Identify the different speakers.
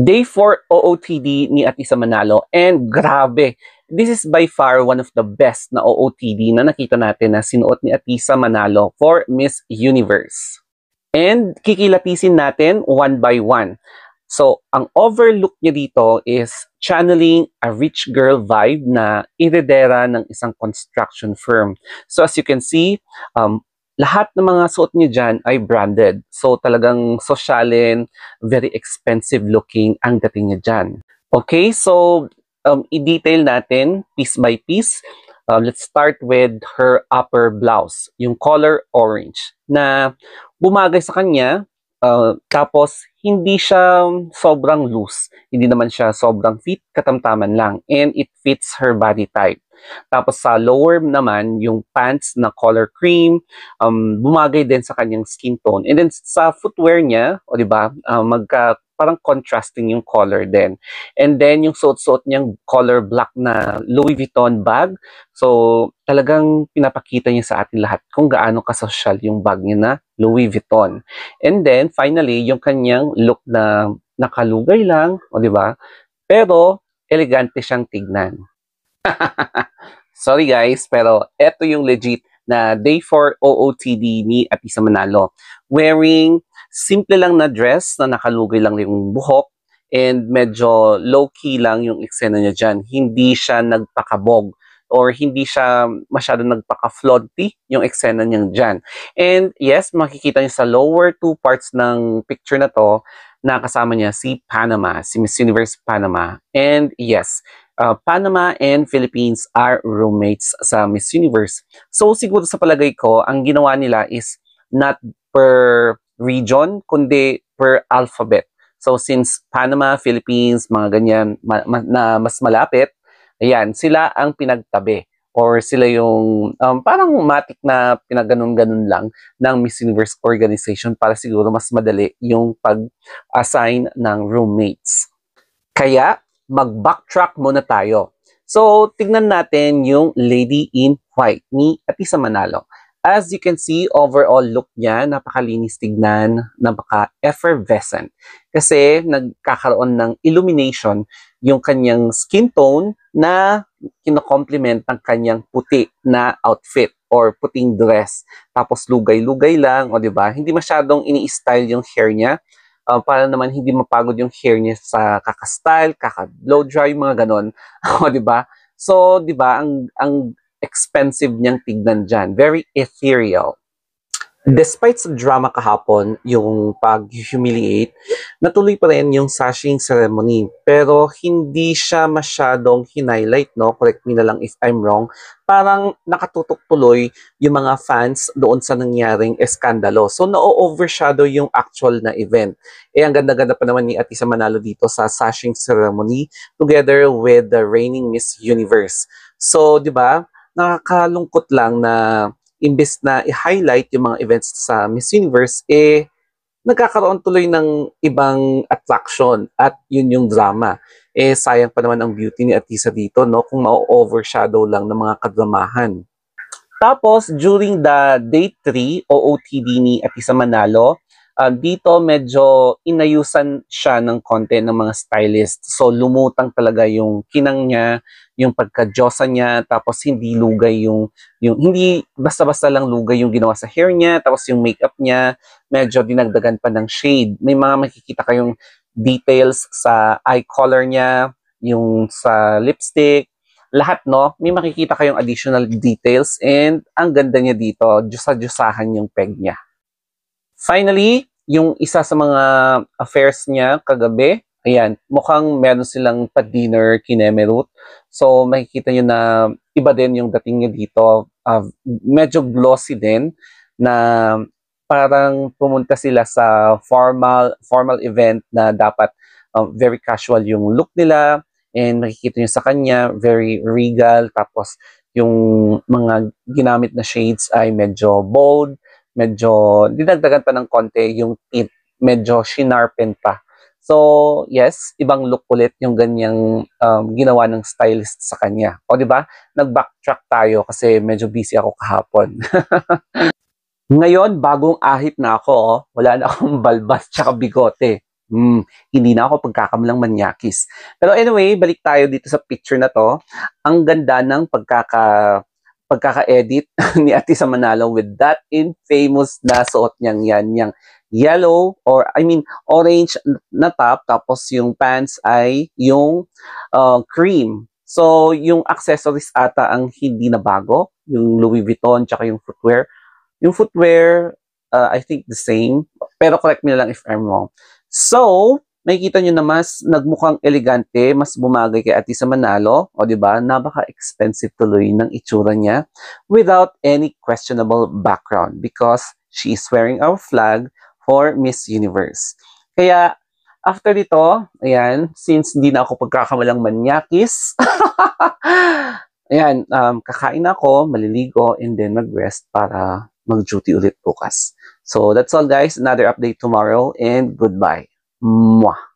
Speaker 1: Day 4 OOTD ni Atisa Manalo, and grabe, this is by far one of the best na OOTD na nakita natin na sinuot ni Atisa Manalo for Miss Universe. And kikilatisin natin one by one. So, ang overlook niya dito is channeling a rich girl vibe na iredera ng isang construction firm. So, as you can see, lahat ng mga suot niya dyan ay branded. So, talagang sosyalin, very expensive looking ang dating niya dyan. Okay, so i-detail natin piece by piece. Let's start with her upper blouse, yung color orange, na bumagay sa kanya. Tapos, hindi siya sobrang loose. Hindi naman siya sobrang fit, katamtaman lang. And it fits her body type. Tapos sa lower naman, yung pants na color cream, bumagay din sa kanyang skin tone. And then sa footwear niya, o diba, parang contrasting yung color din. And then yung suot-suot niyang color black na Louis Vuitton bag. So talagang pinapakita niya sa atin lahat kung gaano kasosyal yung bag niya na Louis Vuitton. And then finally, yung kanyang look na nakalugay lang, o diba? Pero elegante siyang tignan. Sorry guys, pero eto yung legit na Day 4 OOTD ni Atisa Manalo. Wearing simple lang na dress na nakalugay lang yung buhok and medyo low-key lang yung eksena niya dyan. Hindi siya nagpakabog or hindi siya masyado nagpaka-flaunty yung eksena niya dyan. And yes, makikita niyo sa lower two parts ng picture na to, na kasama niya si Panama, si Miss Universe Panama. And yes, Panama and Philippines are roommates sa Miss Universe. So siguro sa palagay ko, ang ginawa nila is not per region, kundi per alphabet. So since Panama, Philippines, mga ganyan na mas malapit, ayan, sila ang pinagtabi. Or sila yung parang matik na pinaganon-ganon lang ng Miss Universe organization para siguro mas madali yung pag-assign ng roommates. Kaya, mag-backtrack muna tayo. So, tignan natin yung Lady in White ni Atisa Manalo. As you can see, overall look niya, napakalinis tignan, napaka-effervescent. Kasi nagkakaroon ng illumination yung kanyang skin tone na kino-complement ng kanyang puti na outfit or puting dress. Tapos lugay-lugay lang, o diba? Hindi masyadong ini-style yung hair niya. Para naman hindi mapagod yung hair niya sa kaka-style, kaka-blow dry, mga ganon. O diba? So, diba, ang expensive niyang tignan dyan. Very ethereal. Despite sa drama kahapon, yung pag-humiliate, natuloy pa rin yung sashing ceremony. Pero hindi siya masyadong hinighlight, no? Correct me na lang if I'm wrong. Parang nakatutok tuloy yung mga fans doon sa nangyaring eskandalo. So, na-overshadow yung actual na event. Ang ganda-ganda pa naman ni Atisa Manalo dito sa sashing ceremony together with the reigning Miss Universe. So, di ba, nakakalungkot lang na imbes na i-highlight yung mga events sa Miss Universe, nagkakaroon tuloy ng ibang attraction at yun yung drama. Sayang pa naman ang beauty ni Atisa dito, no? Kung ma-overshadow lang ng mga kadramahan. Tapos, during the Day 3 OOTD ni Atisa Manalo, dito medyo inayusan siya ng konti ng mga stylist. So, lumutang talaga yung kinang niya, yung pagka-diyosa niya, tapos hindi lugay yung hindi basta-basta lang lugay yung ginawa sa hair niya, tapos yung makeup niya, medyo dinagdagan pa ng shade. May mga makikita kayong details sa eye color niya, yung sa lipstick, lahat, no? May makikita kayong additional details and ang ganda niya dito, diyosa-diyosahan yung peg niya. Finally, yung isa sa mga affairs niya kagabi, ayan, mukhang meron silang pa-dinner kinemerut. So, makikita nyo na iba din yung dating niya dito. Medyo glossy din na parang pumunta sila sa formal event na dapat very casual yung look nila. And makikita nyo sa kanya, very regal. Tapos, yung mga ginamit na shades ay medyo bold. Medyo dinagdagan pa ng konti yung tint, medyo shinarpen pa. So, yes, ibang look ulit yung ganyang ginawa ng stylist sa kanya. O, di ba? Nag-backtrack tayo kasi medyo busy ako kahapon. Ngayon, bagong ahit na ako. Wala na akong balbas tsaka bigote. Hindi na ako pagkakamalang manyakis. Pero anyway, balik tayo dito sa picture na to. Ang ganda ng pagkaka-edit ni Ate sa Manalo with that infamous na suot niyang yan, yung yellow or I mean orange na top, tapos yung pants ay yung cream. So yung accessories ata ang hindi na bago, yung Louis Vuitton tsaka yung footwear. Yung footwear, I think the same, pero correct me na lang if I'm wrong. So, makikita nyo na mas nagmukhang elegante, mas bumagay kay Ate sa Manalo, o di ba? Napaka-expensive tuloy ng itsura niya without any questionable background because she is wearing our flag for Miss Universe. Kaya, after dito, ayan, since hindi na ako pagkakamalang manyakis, ayan, kakain ako, maliligo, and then mag-rest para mag-duty ulit bukas. So, that's all guys. Another update tomorrow, and goodbye. Mwah!